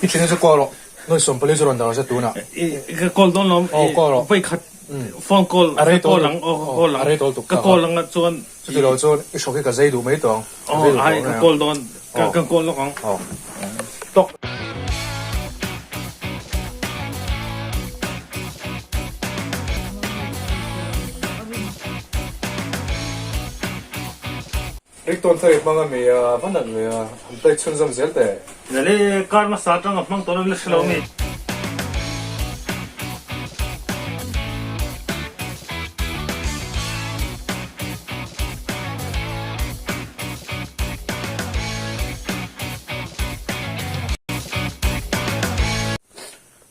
一群人是过了，那什么类似的东西多呢？个 call ตอนล้มไปขัดฟ้อง call ก็หลังก็หลังก็ call หลังจวน这个就一手给个谁都没懂，อ๋อไอ้ก็ call ตอนก็ call แล้วของ哦，懂。你当初帮个没啊？反正没啊，对村上写的。นั่นเลยการมาสาจังกับมังตัวนั้นเลยเราไม่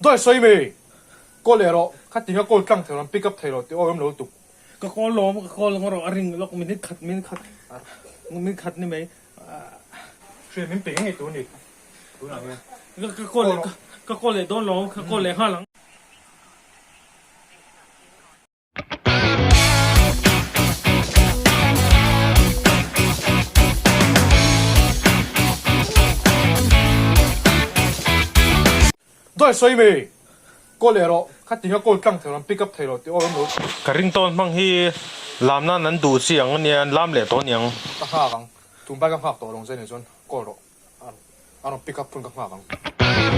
都系水味，过嚟咯，佢點解過更條人 pick up 條咯？啲我咁老讀，ก็ call ล้มก็ call แล้วเราอะไรล็อกไม่ได้ขัดไม่ได้ขัดไม่ขัดนี่ไหม所以你病係多你，多哪嘅？ก็ call ก็ call เลยโดนล้มก็ call เลยห้าหลัง都係水味，過嚟咯，佢點解過更條人 pick up 條咯？啲我咁老，กระริ่งต้นบางทีลามนั้นดูเสียงเนี่ยลามเหล่ตัวเนี่ย得下講，同班咁拍到龍仔嚟陣過咯，啊，pick up 半咁下講。